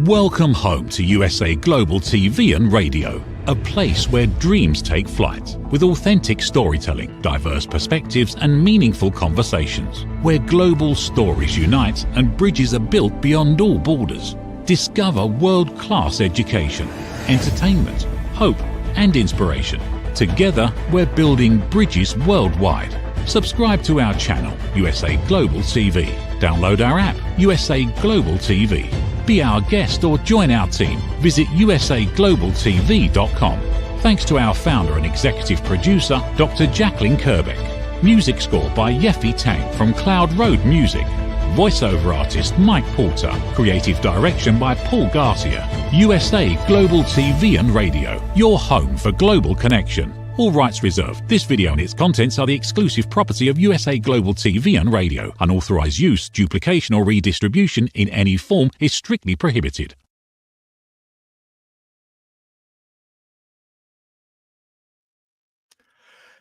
Welcome home to USA Global TV and Radio, a place where dreams take flight, with authentic storytelling, diverse perspectives and meaningful conversations, where global stories unite and bridges are built beyond all borders. Discover world-class education, entertainment, hope and inspiration. Together, we're building bridges worldwide. Subscribe to our channel, USA Global TV. Download our app, USA Global TV. Be our guest or join our team. Visit usaglobaltv.com. Thanks to our founder and executive producer, Dr. Jacalyn-Kerbeck. Music score by Yeffy Tang from Cloud Road Music. Voiceover artist Mike Porter. Creative direction by Paul Garcia. USA Global TV and Radio, your home for global connection. All rights reserved. This video and its contents are the exclusive property of USA Global TV and Radio. Unauthorized use, duplication or redistribution in any form is strictly prohibited.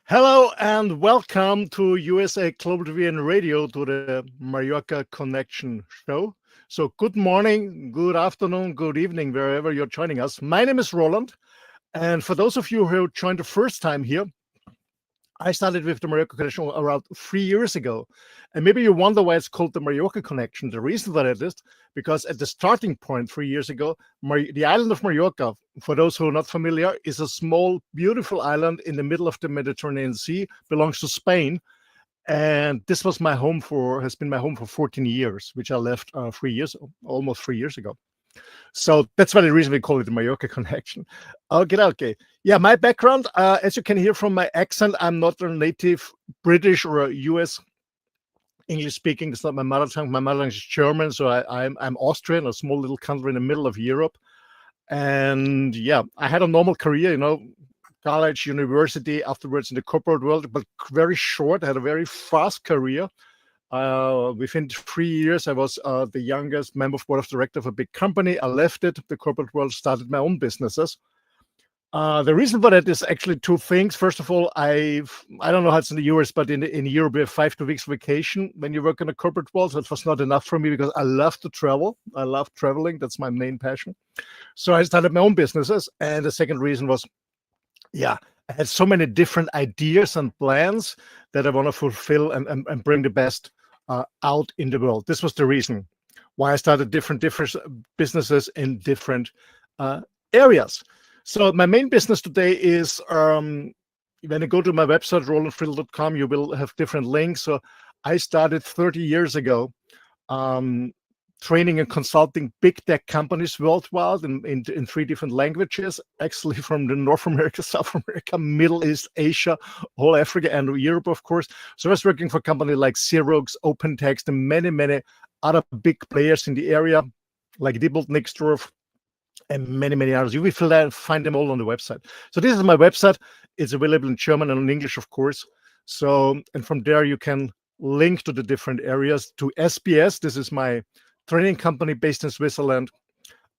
Hello and welcome to USA Global TV and Radio, to the Mallorca Connection show. So good morning, good afternoon, good evening, wherever you're joining us. My name is Roland. And for those of you who joined the first time here, I started with the Mallorca Connection around 3 years ago. And maybe you wonder why it's called the Mallorca Connection. The reason for that is because at the starting point 3 years ago, the island of Mallorca, for those who are not familiar, is a small, beautiful island in the middle of the Mediterranean Sea, belongs to Spain. And this was has been my home for 14 years, which I left almost 3 years ago. So that's why the reason we call it the Mallorca Connection. Okay. Yeah, my background, as you can hear from my accent, I'm not a native British or a US English speaking. It's not my mother tongue. My mother tongue is German, so I'm Austrian, a small little country in the middle of Europe. And yeah, I had a normal career, college, university, afterwards in the corporate world, but very short. I had a very fast career. Within 3 years, I was the youngest member of board of director of a big company. I left it, the corporate world, started my own businesses. The reason for that is actually two things. First of all, I don't know how it's in the US, but in Europe, we have 5 weeks vacation when you work in the corporate world. So it was not enough for me because I love to travel. I love traveling. That's my main passion. So I started my own businesses. And the second reason was, I had so many different ideas and plans that I want to fulfill and bring the best out in the world. This was the reason why I started different businesses in different areas. So my main business today is, when you go to my website, roland-friedl.com, you will have different links. So I started 30 years ago training and consulting big tech companies worldwide in 3 different languages, actually from the North America, South America, Middle East, Asia, whole Africa, and Europe, of course. So I was working for companies like Xerox, OpenText, and many, many other big players in the area, like Diebold Nixdorf, and many, many others. You will find them all on the website. So this is my website. It's available in German and in English, of course. So, and from there you can link to the different areas, to SBS. This is my training company based in Switzerland.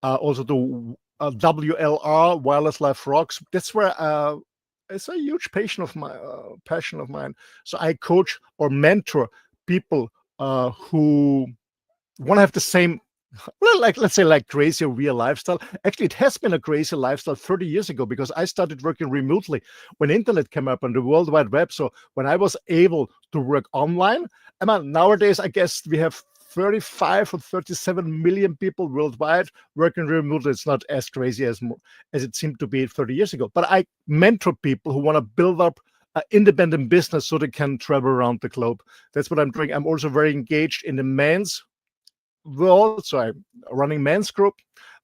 Also to WLR, Wireless Life Rocks. That's where it's a huge passion of mine. So I coach or mentor people who want to have the same, let's say crazy real lifestyle. Actually, it has been a crazy lifestyle 30 years ago because I started working remotely when internet came up on the World Wide Web. So when I was able to work online, nowadays I guess we have 35 or 37 million people worldwide working remotely. It's not as crazy as it seemed to be 30 years ago. But I mentor people who want to build up an independent business so they can travel around the globe. That's what I'm doing. I'm also very engaged in the men's world. So I'm running men's group.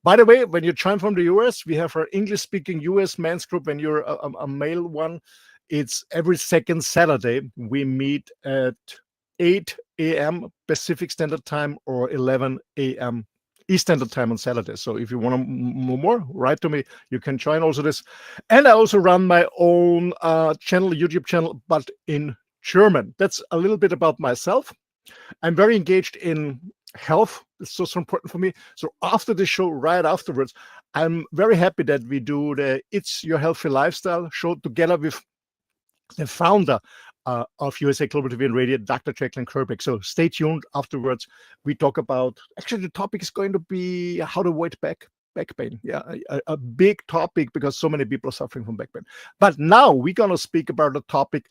By the way, when you join from the US, we have our English-speaking US men's group. When you're a male one, it's every second Saturday. We meet at 8 a.m. Pacific Standard Time or 11 a.m. Eastern Standard Time on Saturday. So if you want to know more, write to me. You can join also this. And I also run my own YouTube channel, but in German. That's a little bit about myself. I'm very engaged in health. It's so important for me. So after the show, right afterwards, I'm very happy that we do the It's Your Healthy Lifestyle show together with the founder of USA Global TV and Radio, Dr. Jacalyn-Kerbeck. So stay tuned. Afterwards, we talk about, actually the topic is going to be how to avoid back pain. Yeah, a big topic because so many people are suffering from back pain. But now we're going to speak about a topic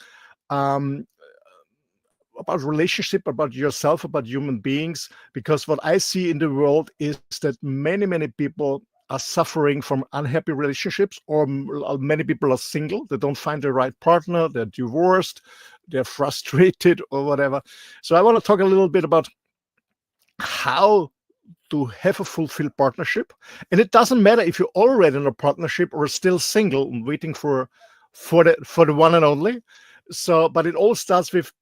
about relationship, about yourself, about human beings, because what I see in the world is that many people are suffering from unhappy relationships, or many people are single. They don't find the right partner. They're divorced. They're frustrated or whatever. So I want to talk a little bit about how to have a fulfilled partnership. And it doesn't matter if you're already in a partnership or still single and waiting for the one and only. So, but it all starts with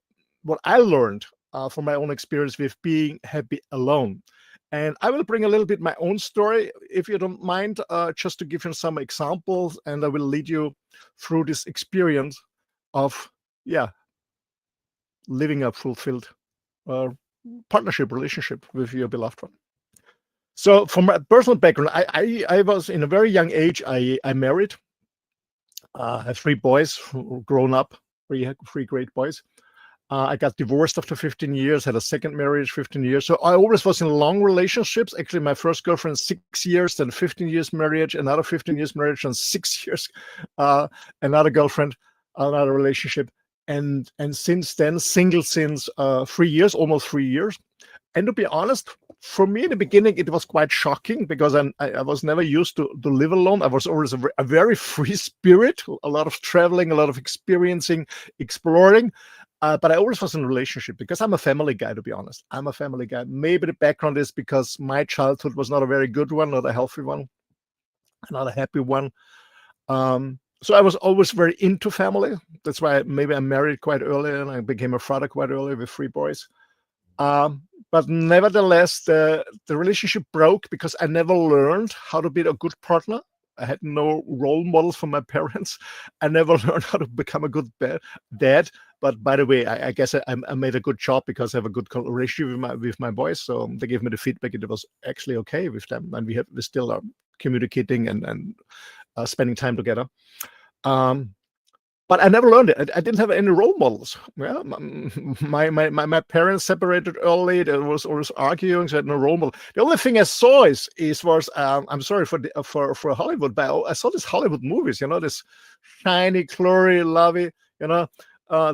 what I learned from my own experience with being happy alone. And I will bring a little bit my own story, if you don't mind, just to give you some examples, and I will lead you through this experience of, living a fulfilled partnership, relationship with your beloved one. So from my personal background, I was in a very young age, I married. I have 3 boys grown up, three great boys. I got divorced after 15 years, had a second marriage, 15 years. So I always was in long relationships. Actually, my first girlfriend, 6 years, then 15 years marriage, another 15 years marriage, and 6 years, another girlfriend, another relationship. And since then, single since 3 years, almost 3 years. And to be honest, for me in the beginning, it was quite shocking because I was never used to live alone. I was always a very free spirit, a lot of traveling, a lot of experiencing, exploring. But I always was in a relationship because I'm a family guy, to be honest. I'm a family guy. Maybe the background is because my childhood was not a very good one, not a healthy one, not a happy one. So I was always very into family. That's why maybe I married quite early and I became a father quite early with 3 boys. But nevertheless, the relationship broke because I never learned how to be a good partner. I had no role models from my parents. I never learned how to become a good dad. But by the way, I guess I made a good job because I have a good relationship with my boys. So they gave me the feedback. It was actually okay with them, and we still are communicating and spending time together. But I never learned it. I didn't have any role models. Yeah, my parents separated early. There was always arguing. So I had no role model. The only thing I saw was I'm sorry for Hollywood, but I saw these Hollywood movies. This shiny, glory, lovey.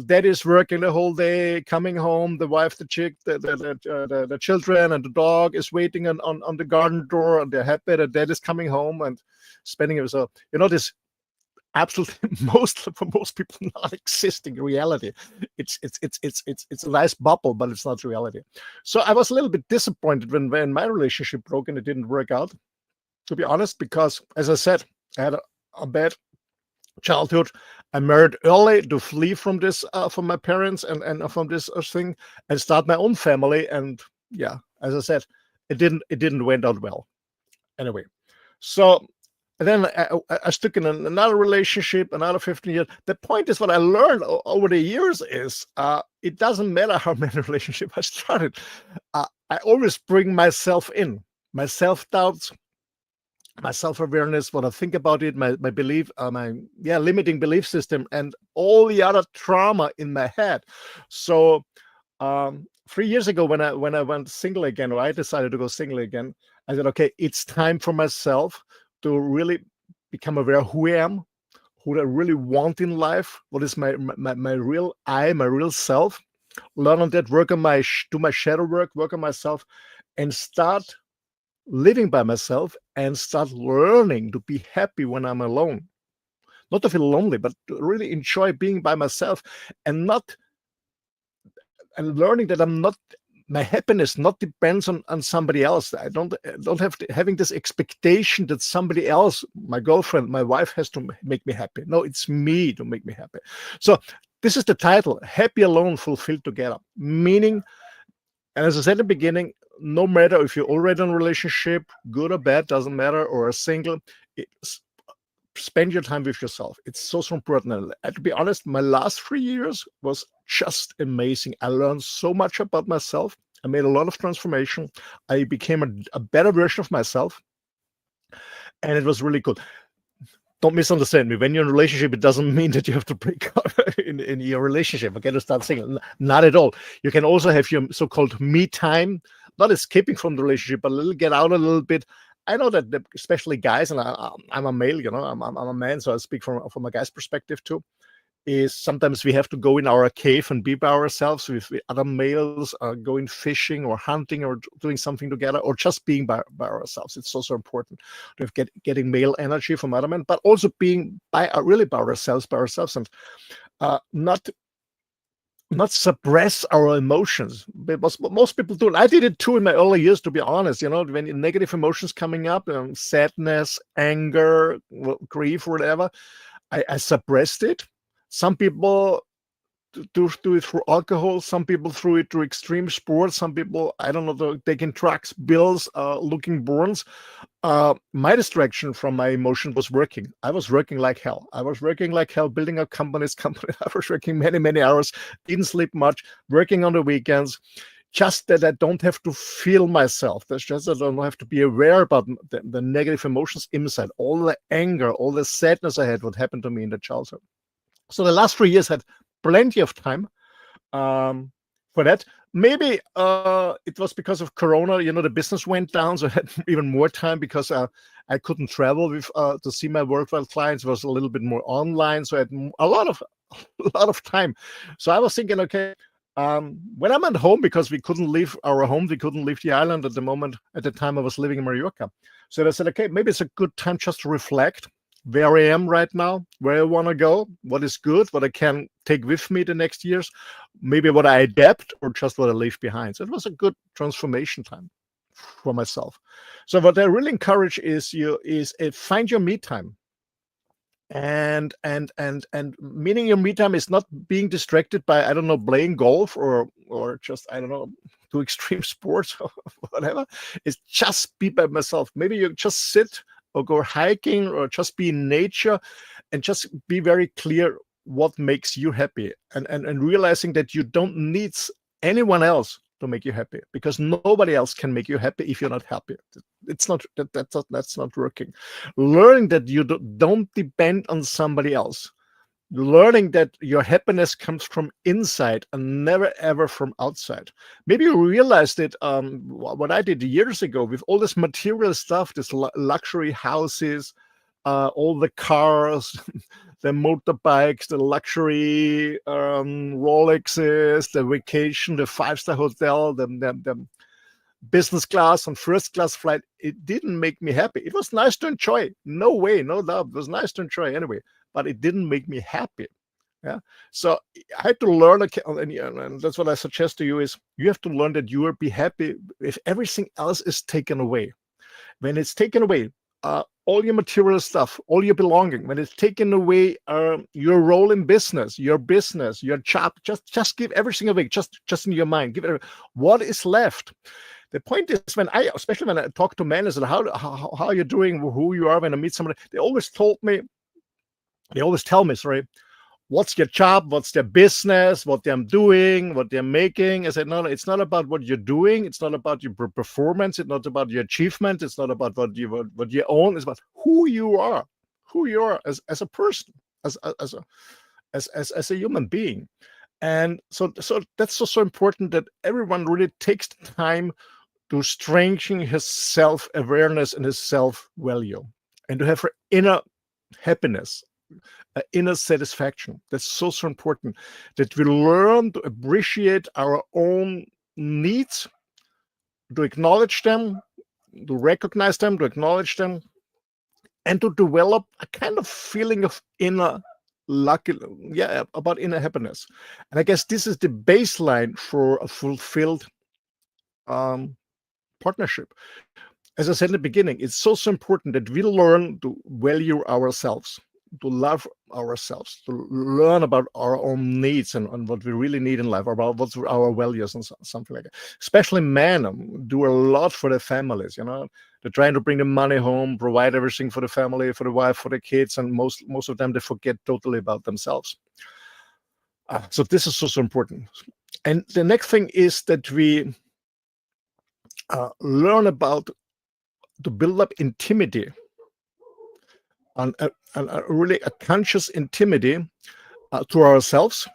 Daddy's working the whole day, coming home. The wife, the chick, the children, and the dog is waiting on the garden door, and they're happy that dad is coming home and spending it. So this. Absolutely, for most people, not existing reality. It's a nice bubble, but it's not reality. So I was a little bit disappointed when my relationship broke and it didn't work out, to be honest, because as I said, I had a bad childhood. I married early to flee from this, from my parents and from this thing, and start my own family. And as I said, it didn't went out well. Anyway, so. And then I stuck in another relationship, another 15 years. The point is, what I learned over the years is it doesn't matter how many relationships I started. I always bring myself in, my self-doubts, my self-awareness, what I think about it, my belief, my limiting belief system, and all the other trauma in my head. So 3 years ago, when I went single again, or I decided to go single again, I said, okay, it's time for myself to really become aware of who I am, who I really want in life, what is my real I, my real self, learn on that, work on do my shadow work on myself, and start living by myself and start learning to be happy when I'm alone. Not to feel lonely, but to really enjoy being by myself and learning that I'm not, my happiness not depends on somebody else. I don't have having this expectation that somebody else, my girlfriend, my wife, has to make me happy. No, it's me to make me happy. So this is the title: Happy Alone, Fulfilled Together. Meaning, and as I said in the beginning, no matter if you're already in a relationship, good or bad, doesn't matter, or a single, spend your time with yourself. It's so important. And to be honest, my last 3 years was just amazing. I learned so much about myself. I made a lot of transformation. I became a better version of myself. And it was really good. don't misunderstand me. When you're in a relationship, it doesn't mean that you have to break up in your relationship. Okay, to start saying, not at all. You can also have your so-called me time, not escaping from the relationship, but get out a little bit. I know that especially guys, and I'm a male, I'm a man, so I speak from a guy's perspective too. Is sometimes we have to go in our cave and be by ourselves with other males, going fishing or hunting or doing something together, or just being by ourselves. It's also important to getting male energy from other men, but also being really by ourselves, and not suppress our emotions. Because most people do. I did it too in my early years, to be honest. When negative emotions coming up, sadness, anger, grief, or whatever, I suppressed it. Some people do it through alcohol. Some people through it through extreme sports. Some people, I don't know, taking drugs, pills, looking burns. My distraction from my emotion was working. I was working like hell. Building up companies. I was working many, many hours, didn't sleep much, working on the weekends. Just that I don't have to feel myself. That's just that I don't have to be aware about the negative emotions inside, all the anger, all the sadness I had, what happened to me in the childhood. So the last 3 years had plenty of time for that. Maybe it was because of Corona. The business went down, so I had even more time because I couldn't travel to see my worldwide clients. It was a little bit more online, so I had a lot of time. So I was thinking, okay, when I'm at home, because we couldn't leave our home, we couldn't leave the island at the time I was living in Mallorca. So I said, okay, maybe it's a good time just to reflect where I am right now, where I want to go, what is good, what I can take with me the next years, maybe what I adapt or just what I leave behind. So it was a good transformation time for myself. So what I really encourage is find your me time. And meaning your me time is not being distracted by, I don't know, playing golf or just, I don't know, do extreme sports or whatever. It's just be by myself. Maybe you just sit or go hiking or just be in nature and just be very clear what makes you happy, and realizing that you don't need anyone else to make you happy, because nobody else can make you happy if you're not happy. It's not that's not working. Learning that you don't depend on somebody else. Learning that your happiness comes from inside and never ever from outside. Maybe you realized that what I did years ago with all this material stuff, this luxury houses, all the cars, the motorbikes, the luxury Rolexes, the vacation, the 5-star hotel, the business class and first class flight. It didn't make me happy. It was nice to enjoy. No way, no doubt. It was nice to enjoy anyway, but it didn't make me happy. Yeah. So I had to learn, and that's what I suggest to you, is you have to learn that you will be happy if everything else is taken away. When it's taken away, all your material stuff, all your belonging, when it's taken away, your role in business, your job, just give everything away, just in your mind. Give it. What is left? The point is, especially when I talk to men, is how are you doing, who you are. When I meet somebody, they always tell me, sorry, what's your job, what's their business, what they're doing, what they're making. I said, no, it's not about what you're doing. It's not about your performance. It's not about your achievement. It's not about what you own. It's about who you are as a person, as a human being. And so that's so important, that everyone really takes the time to strengthen his self-awareness and his self-value, and to have inner happiness, inner satisfaction. That's so important, that we learn to appreciate our own needs, to acknowledge them, to recognize them, to acknowledge them, and to develop a kind of feeling of inner about inner happiness. And I guess this is the baseline for a fulfilled partnership. As I said in the beginning, it's so important that we learn to value ourselves, to love ourselves, to learn about our own needs and what we really need in life, about what's our values and something like that. Especially men do a lot for their families. They're trying to bring the money home, provide everything for the family, for the wife, for the kids, and most of them, they forget totally about themselves. So this is so important. And the next thing is that we learn about to build up intimacy really a conscious intimacy to ourselves,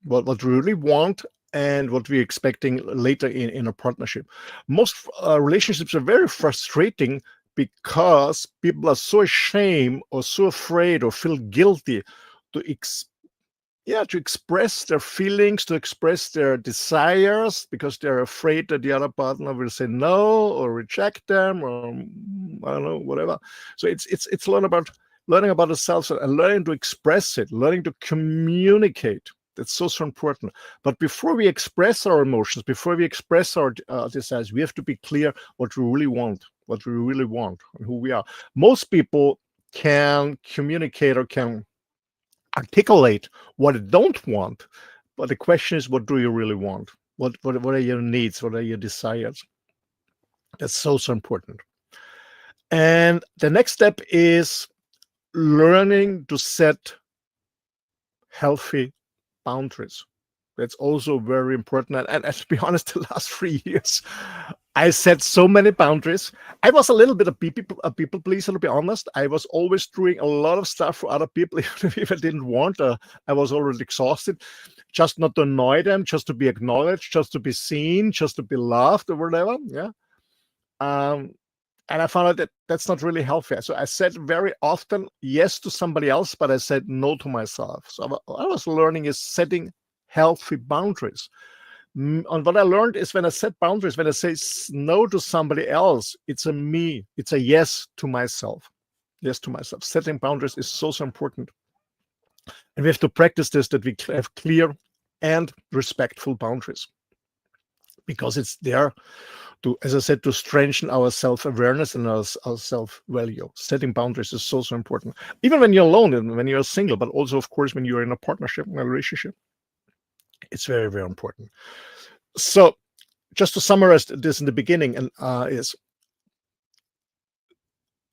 what we really want and what we're expecting later in a partnership. Most relationships are very frustrating because people are so ashamed or so afraid or feel guilty to express their feelings, to express their desires, because they're afraid that the other partner will say no or reject them, or I don't know, whatever. So it's a lot about learning about ourselves and learning to express it, learning to communicate. That's so important. But before we express our emotions, before we express our desires, we have to be clear what we really want, and who we are. Most people can communicate or can articulate what they don't want, but the question is, what do you really want? What are your needs? What are your desires? That's so important. And the next step is learning to set healthy boundaries. That's also very important. And to be honest, the last 3 years, I set so many boundaries. I was a little bit of a people pleaser, to be honest. I was always doing a lot of stuff for other people, even if I didn't want. I was already exhausted, just not to annoy them, just to be acknowledged, just to be seen, just to be loved or whatever. Yeah. And I found out that that's not really healthy. So I said very often yes to somebody else, but I said no to myself. So what I was learning is setting healthy boundaries. And what I learned is when I set boundaries, when I say no to somebody else, it's a yes to myself. Yes to myself. Setting boundaries is so important. And we have to practice this, that we have clear and respectful boundaries, because it's there to, as I said, to strengthen our self-awareness and our self-value. Setting boundaries is so important. Even when you're alone and when you're single, but also, of course, when you're in a partnership, in a relationship. It's very, very important. So just to summarize this in the beginning, and is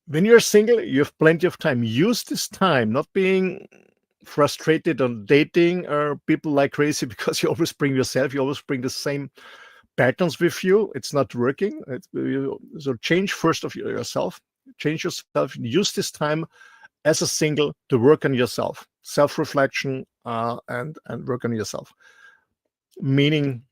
when you're single, you have plenty of time. Use this time, not being frustrated on dating people like crazy, because you always bring yourself, you always bring the same patterns with you. It's not working. So change first of yourself. Change yourself. Use this time as a single to work on yourself, self-reflection, and work on yourself. Meaning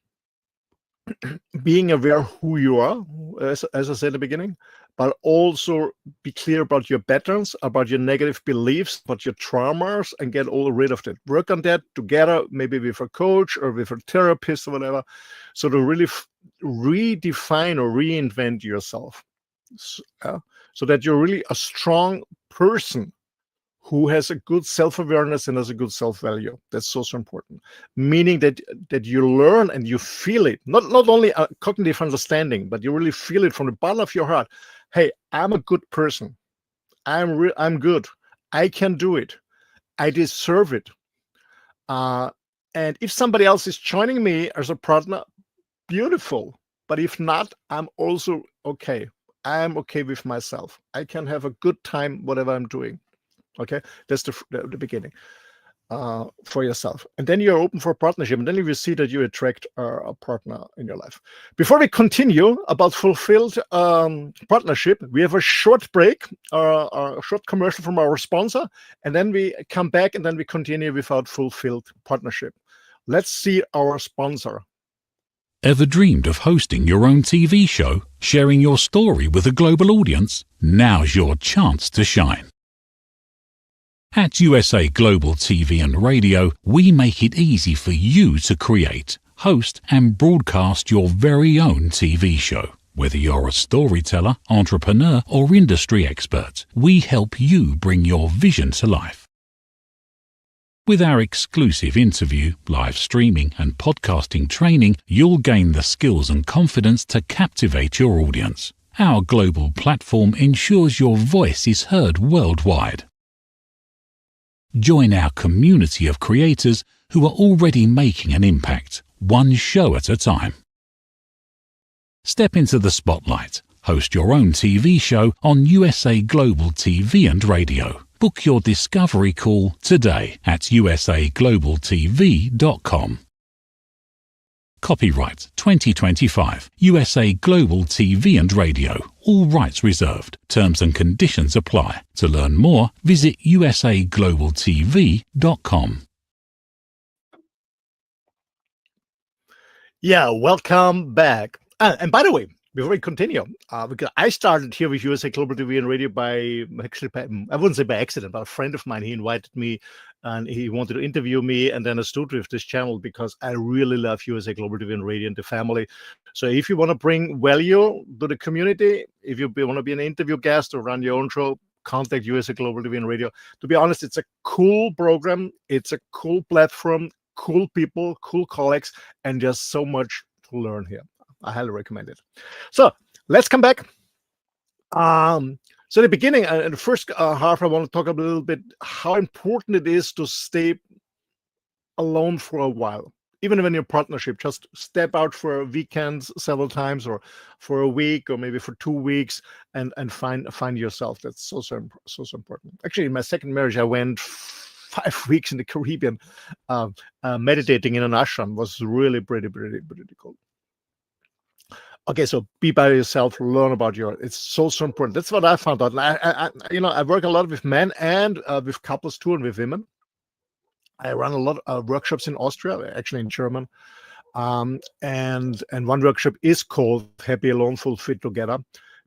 being aware who you are, as I said at the beginning, but also be clear about your patterns, about your negative beliefs, about your traumas, and get all rid of that. Work on that together, maybe with a coach or with a therapist or whatever, so to really redefine or reinvent yourself, so that you're really a strong person who has a good self-awareness and has a good self-value. That's so important. Meaning that you learn and you feel it, not only a cognitive understanding, but you really feel it from the bottom of your heart. Hey, I'm a good person. I'm good. I can do it. I deserve it. And if somebody else is joining me as a partner, beautiful. But if not, I'm also okay. I'm okay with myself. I can have a good time, whatever I'm doing. Okay, that's the beginning for yourself. And then you're open for partnership, and then you will see that you attract a partner in your life. Before we continue about fulfilled partnership, we have a short break, a short commercial from our sponsor, and then we come back and then we continue without fulfilled partnership. Let's see our sponsor. Ever dreamed of hosting your own TV show, sharing your story with a global audience? Now's your chance to shine. At USA Global TV and Radio, we make it easy for you to create, host, and broadcast your very own TV show. Whether you're a storyteller, entrepreneur, or industry expert, we help you bring your vision to life. With our exclusive interview, live streaming, and podcasting training, you'll gain the skills and confidence to captivate your audience. Our global platform ensures your voice is heard worldwide. Join our community of creators who are already making an impact, one show at a time. Step into the spotlight. Host your own TV show on USA Global TV and Radio. Book your discovery call today at usaglobaltv.com. Copyright 2025 USA Global TV and Radio. All rights reserved. Terms and conditions apply. To learn more, visit usaglobaltv.com. Yeah, welcome back. And by the way, before we continue, because I started here with USA Global TV and Radio I wouldn't say by accident, but a friend of mine, he invited me and he wanted to interview me, and then I stood with this channel because I really love USA Global TV and Radio and the family. So if you want to bring value to the community, if you want to be an interview guest or run your own show, contact USA Global TV and Radio. To be honest, it's a cool program. It's a cool platform, cool people, cool colleagues, and there's so much to learn here. I highly recommend it. So let's come back. So the beginning, in the first half, I want to talk a little bit how important it is to stay alone for a while. Even when you're in partnership, just step out for weekends several times, or for a week, or maybe for 2 weeks, and find yourself. That's so important. Actually, in my second marriage, I went 5 weeks in the Caribbean, meditating in an ashram. Was really pretty cool. Okay, so be by yourself, learn about it's so important. That's what I found out. I work a lot with men and with couples too, and with women. I run a lot of workshops in Austria, actually in German, and one workshop is called Happy Alone, Fulfilled Together,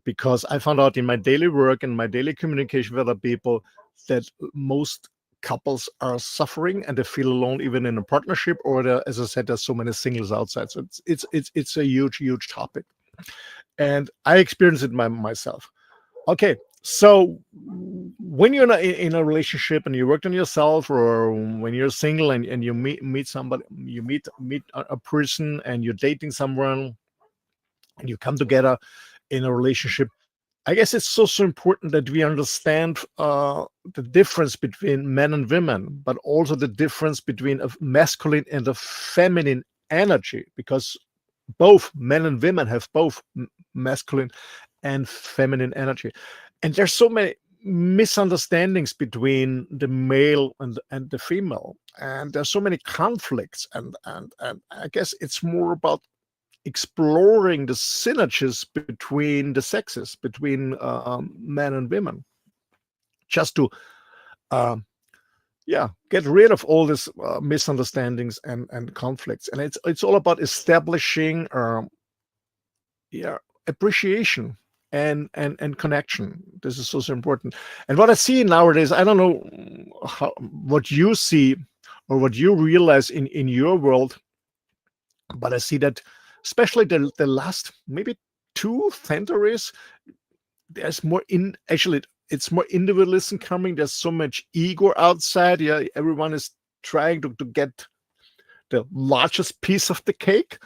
because I found out in my daily work and my daily communication with other people that most couples are suffering and they feel alone even in a partnership, or as I said, there's so many singles outside. So it's a huge topic, and I experienced it myself. Okay, so when you're in a relationship and you worked on yourself, or when you're single and you meet somebody, you meet a person and you're dating someone and you come together in a relationship, I guess it's so important that we understand the difference between men and women, but also the difference between a masculine and a feminine energy, because both men and women have both masculine and feminine energy. And there's so many misunderstandings between the male and the female, and there's so many conflicts, and I guess it's more about exploring the synergies between the sexes, between men and women, just to get rid of all these misunderstandings and conflicts. And it's all about establishing appreciation and connection. This is so important. And what I see nowadays, I don't know what you see or what you realize in your world, but I see that especially the last maybe 2 centuries, there's more it's more individualism coming. There's so much ego outside. Yeah, everyone is trying to get the largest piece of the cake.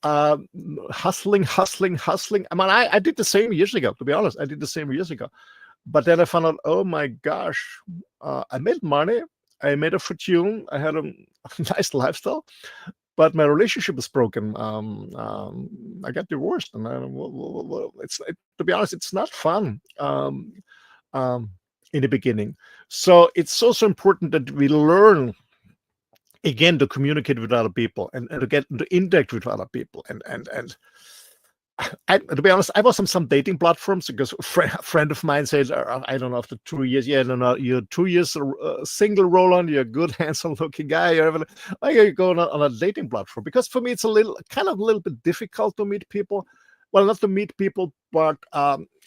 Hustling. I mean, I did the same years ago, to be honest. I did the same years ago. But then I found out, oh my gosh, I made money. I made a fortune. I had a nice lifestyle. But my relationship is broken. I got divorced, and to be honest, it's not fun in the beginning. So it's so important that we learn again to communicate with other people and to get to interact with other people. And to be honest, I was on some dating platforms because a friend of mine said, I don't know, after 2 years, you're 2 years single, Roland, you're a good, handsome-looking guy. You're going on a dating platform? Because for me, it's a little bit difficult to meet people. Well, not to meet people, but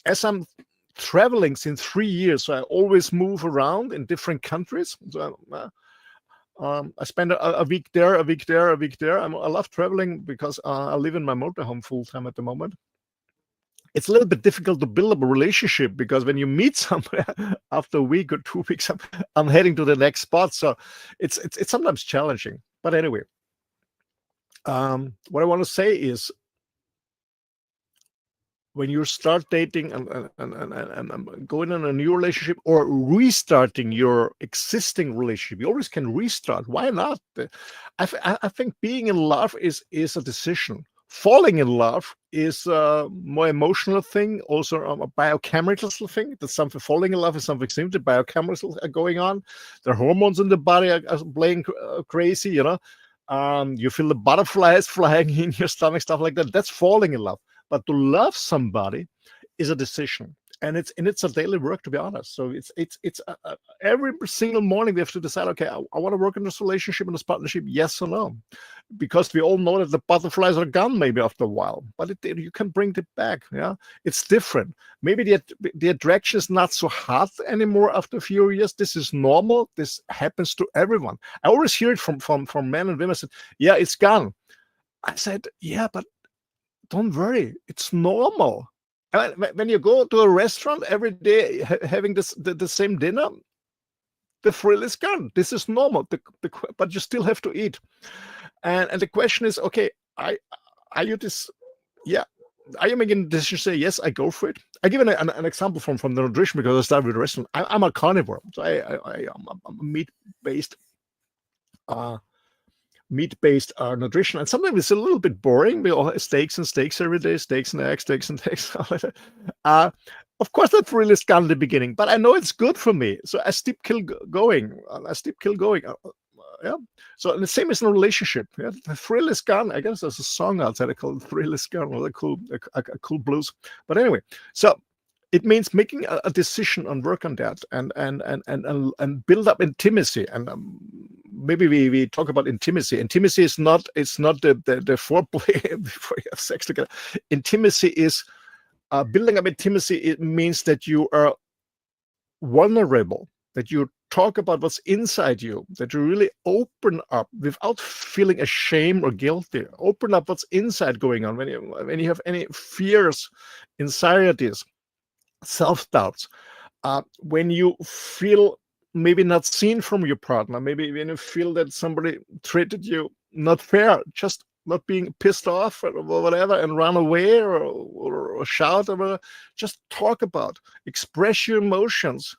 as I'm traveling since 3 years, so I always move around in different countries. So I spend a week there, a week there, a week there. I love traveling because I live in my motorhome full time at the moment. It's a little bit difficult to build up a relationship because when you meet somewhere after a week or 2 weeks, I'm heading to the next spot. So it's sometimes challenging. But anyway, what I want to say is, when you start dating and going in a new relationship or restarting your existing relationship, you always can restart. Why not? I think being in love is a decision. Falling in love is a more emotional thing, also a biochemical thing. That's something. Falling in love is something simply biochemical going on. The hormones in the body are playing crazy, You feel the butterflies flying in your stomach, stuff like that. That's falling in love. But to love somebody is a decision, and it's a daily work, to be honest. So it's every single morning we have to decide. Okay, I want to work in this relationship, in this partnership, yes or no, because we all know that the butterflies are gone maybe after a while, but you can bring it back. Yeah, it's different. Maybe the attraction is not so hot anymore after a few years. This is normal. This happens to everyone. I always hear it from men and women. I said, yeah, it's gone. I said, yeah, but don't worry, it's normal. When you go to a restaurant every day having the same dinner, the thrill is gone. This is normal, but you still have to eat. And the question is, okay, are you this? Yeah, are you making a decision to say yes? I go for it. I give an example from the nutrition, because I started with the restaurant. I'm a carnivore, so I'm a meat-based nutrition, and sometimes it's a little bit boring. We all have steaks every day, steaks and eggs. Of course, that really is gone in the beginning, but I know it's good for me, so I still keep going. Yeah. So the same is in a relationship. Yeah, the thrill is gone. I guess there's a song outside called "Thrill Is Gone," or a cool blues. But anyway, so it means making a decision and work on that, and build up intimacy. And maybe we talk about intimacy. Intimacy is not the foreplay before you have sex together. Intimacy is building up intimacy. It means that you are vulnerable, that you talk about what's inside you, that you really open up without feeling ashamed or guilty. Open up what's inside going on. When you have any fears, anxieties, self-doubts, when you feel maybe not seen from your partner, maybe when you feel that somebody treated you not fair, just not being pissed off or whatever, and run away or shout or whatever, just talk about, express your emotions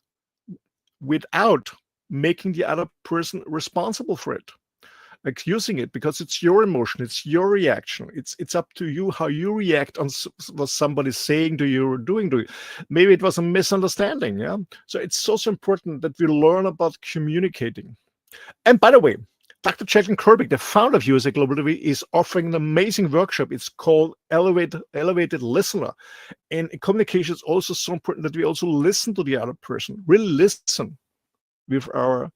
without making the other person responsible for it, excusing it, because it's your emotion, it's your reaction. It's up to you how you react on what somebody's saying to you or doing to you. Maybe it was a misunderstanding. Yeah. So it's also important that we learn about communicating. And by the way, Dr. Jacalyn-Kerbeck, the founder of USA Global TV, is offering an amazing workshop. It's called Elevated Listener. And communication is also so important that we also listen to the other person, really listen with our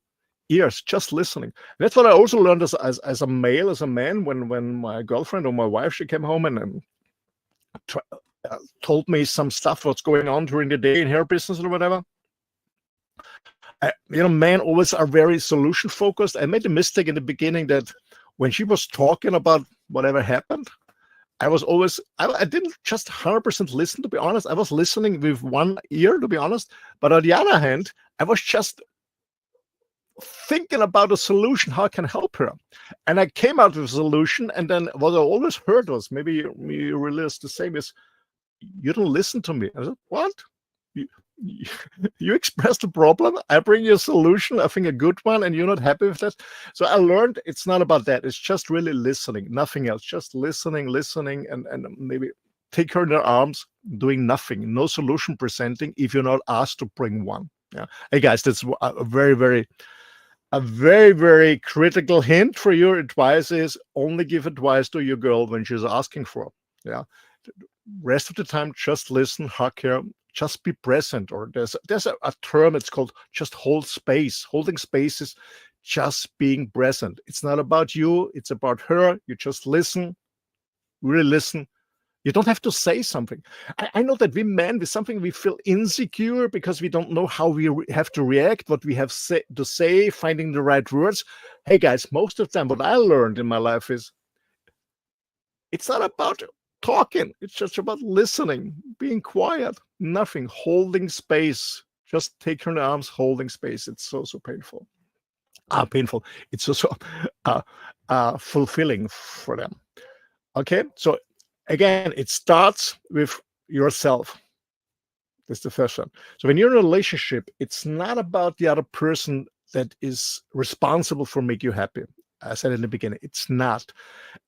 ears, just listening. And that's what I also learned as a male, as a man, when my girlfriend or my wife, she came home and told me some stuff, what's going on during the day in her business or whatever. Men always are very solution focused. I made a mistake in the beginning that when she was talking about whatever happened, I didn't just 100% listen, to be honest. I was listening with one ear, to be honest. But on the other hand, I was just thinking about a solution, how I can help her. And I came out with a solution. And then what I always heard was, maybe you realize the same, is, you don't listen to me. I said, what? You expressed a problem, I bring you a solution, I think a good one, and you're not happy with that. So I learned it's not about that. It's just really listening, nothing else. Just listening, and maybe take her in their arms, doing nothing, no solution presenting if you're not asked to bring one. Yeah. Hey guys, that's a very, very critical hint for your advice is only give advice to your girl when she's asking for. Yeah. Rest of the time, just listen, hug her, just be present. Or there's a term, it's called just hold space. Holding space is just being present. It's not about you, it's about her. You just listen, really listen. You don't have to say something. I know that we men, with something we feel insecure because we don't know how we have to react, what we have to say, finding the right words. Hey guys, most of the time what I learned in my life is it's not about talking. It's just about listening, being quiet, nothing, holding space. Just take her in the arms, holding space. It's so painful. Painful. It's also fulfilling for them. Okay, so again, it starts with yourself. That's the first one. So when you're in a relationship, it's not about the other person that is responsible for making you happy. I said in the beginning, it's not.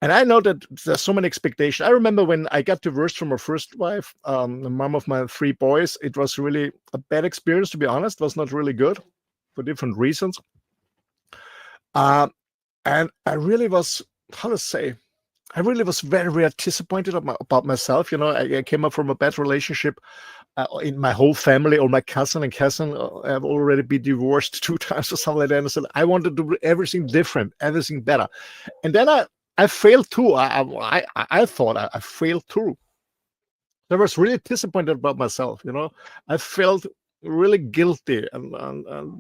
And I know that there's so many expectations. I remember when I got divorced from my first wife, the mom of my 3 boys, it was really a bad experience, to be honest. It was not really good for different reasons. And I really was, how to say, I really was very, very disappointed about myself. I came up from a bad relationship. In my whole family, all my cousin have already been divorced 2 times or something like that. And I said, I want to do everything different, everything better. And then I failed too. I thought I failed too. I was really disappointed about myself. I felt really guilty, and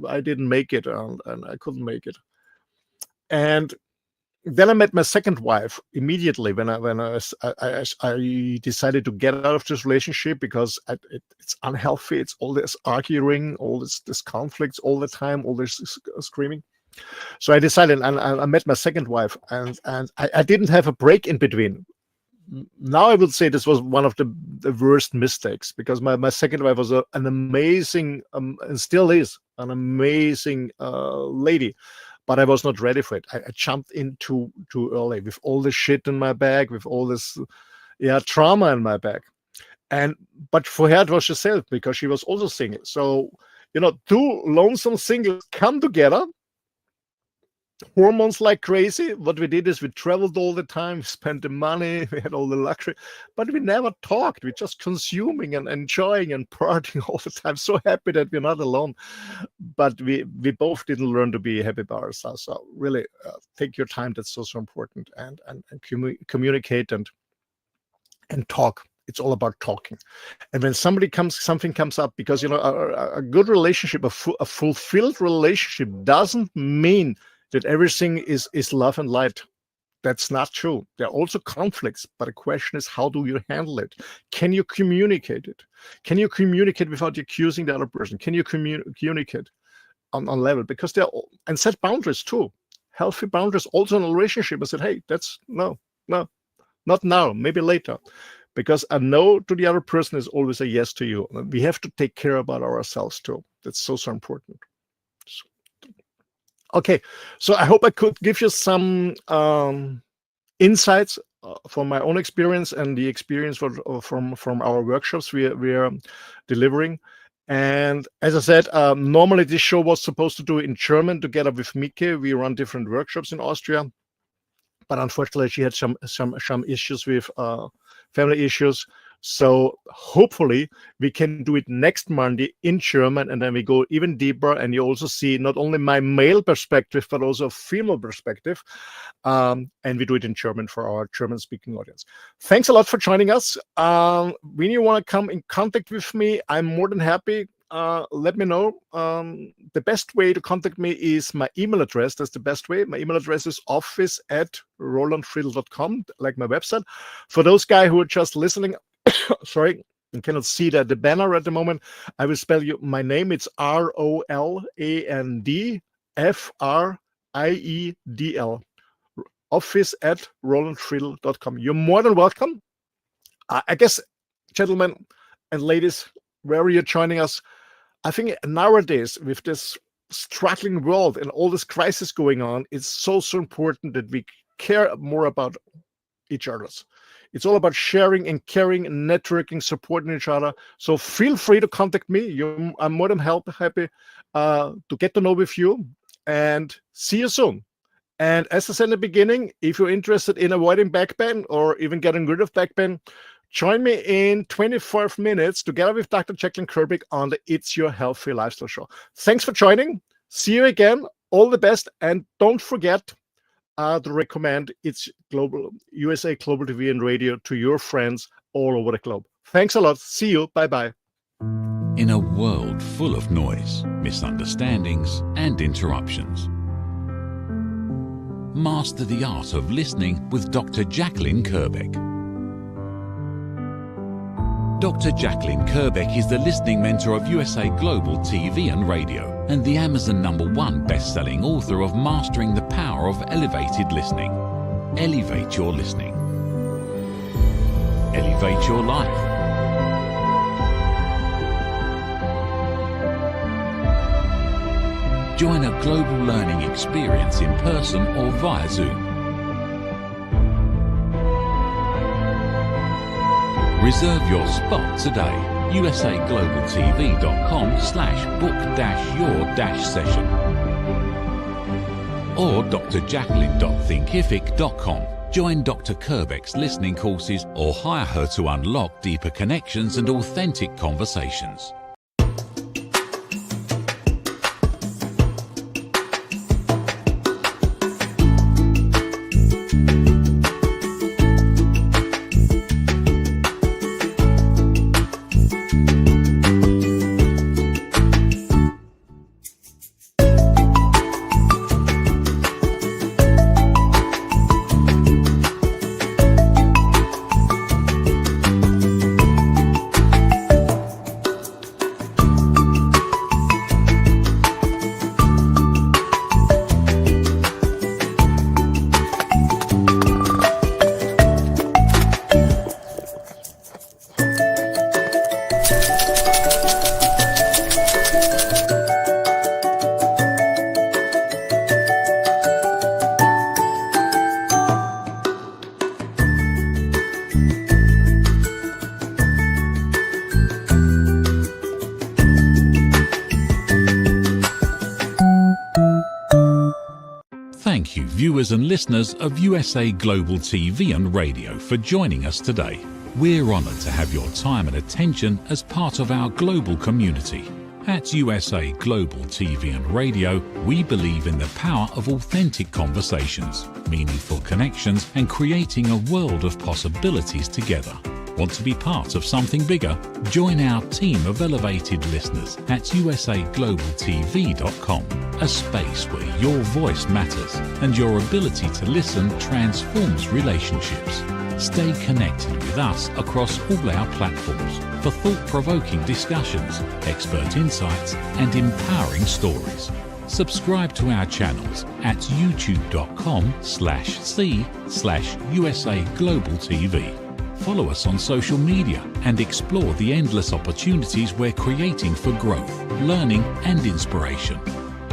I didn't make it, and I couldn't make it. And then I met my second wife immediately when I decided to get out of this relationship because it's unhealthy. It's all this arguing, all this conflicts all the time, all this screaming. So I decided, and I met my second wife, and I didn't have a break in between. Now I would say this was one of the worst mistakes, because my second wife was an amazing, and still is an amazing lady. But I was not ready for it. I jumped in too early with all this shit in my bag, with all this trauma in my bag. But for her it was herself, because she was also single. So, 2 lonesome singles come together, hormones like crazy. What we did is we traveled all the time, we spent the money, we had all the luxury, but we never talked. We're just consuming and enjoying and partying all the time. So happy that we're not alone. But we both didn't learn to be happy by ourselves. So really take your time. That's so important. And communicate and talk. It's all about talking. And when something comes up, because a good relationship, a fulfilled relationship doesn't mean that everything is love and light. That's not true. There are also conflicts, but the question is, how do you handle it? Can you communicate it? Can you communicate without accusing the other person? Can you communicate on level? Because and set boundaries too. Healthy boundaries also in a relationship. I said, hey, that's no, not now, maybe later. Because a no to the other person is always a yes to you. We have to take care about ourselves too. That's so important. Okay, so I hope I could give you some insights from my own experience and the experience from our workshops we are delivering. And as I said, normally this show was supposed to do in German together with Mike. We run different workshops in Austria, but unfortunately she had some issues with family issues. So hopefully we can do it next Monday in German, and then we go even deeper, and you also see not only my male perspective, but also a female perspective. And we do it in German for our German-speaking audience. Thanks a lot for joining us. When you want to come in contact with me, I'm more than happy. Let me know. The best way to contact me is my email address. That's the best way. My email address is office@roland-friedl.com, like my website. For those guys who are just listening, sorry, you cannot see the banner at the moment. I will spell you my name. It's ROLANDFRIEDL. office@roland-friedl.com. You're more than welcome. I guess, gentlemen and ladies, wherever you're joining us, I think nowadays, with this struggling world and all this crisis going on, it's so important that we care more about each other. It's all about sharing and caring and networking, supporting each other. So feel free to contact me. I'm more than happy to get to know with you, and see you soon. And as I said in the beginning, if you're interested in avoiding back pain or even getting rid of back pain, join me in 25 minutes together with Dr. Jacalyn-Kerbeck on the It's Your Healthy Lifestyle Show. Thanks for joining. See you again. All the best. And don't forget to recommend It's Global USA Global TV and Radio to your friends all over the globe. Thanks a lot. See you. Bye-bye. In a world full of noise, misunderstandings, and interruptions, master the art of listening with Dr. Jacalyn-Kerbeck. Dr. Jacalyn-Kerbeck is the listening mentor of USA Global TV and Radio, and the Amazon #1 best-selling author of Mastering the Power of Elevated Listening. Elevate your listening. Elevate your life. Join a global learning experience in person or via Zoom. Reserve your spot today. usaglobaltv.com/book-your-session. or drjacalyn.thinkific.com. Join Dr. Kerbeck's listening courses or hire her to unlock deeper connections and authentic conversations. Thank you, viewers and listeners of USA Global TV and Radio, for joining us today. We're honoured to have your time and attention as part of our global community. At USA Global TV and Radio, we believe in the power of authentic conversations, meaningful connections, and creating a world of possibilities together. Want to be part of something bigger? Join our team of elevated listeners at usaglobaltv.com, a space where your voice matters and your ability to listen transforms relationships. Stay connected with us across all our platforms for thought-provoking discussions, expert insights, and empowering stories. Subscribe to our channels at youtube.com/c/usaglobaltv. Follow us on social media and explore the endless opportunities we're creating for growth, learning, and inspiration.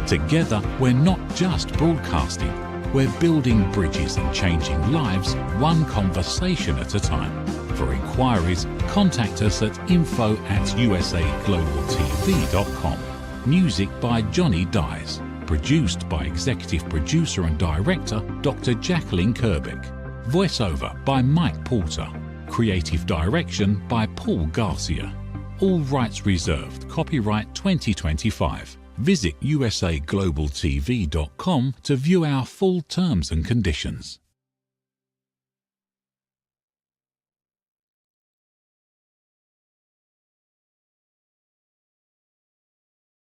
Together, we're not just broadcasting, we're building bridges and changing lives one conversation at a time. For inquiries, contact us at info@usaglobaltv.com. Music by Johnny Dies. Produced by Executive Producer and Director Dr. Jacalyn-Kerbeck. Voiceover by Mike Porter. Creative direction by Paul Garcia. All rights reserved. Copyright 2025. Visit usaglobaltv.com to view our full terms and conditions.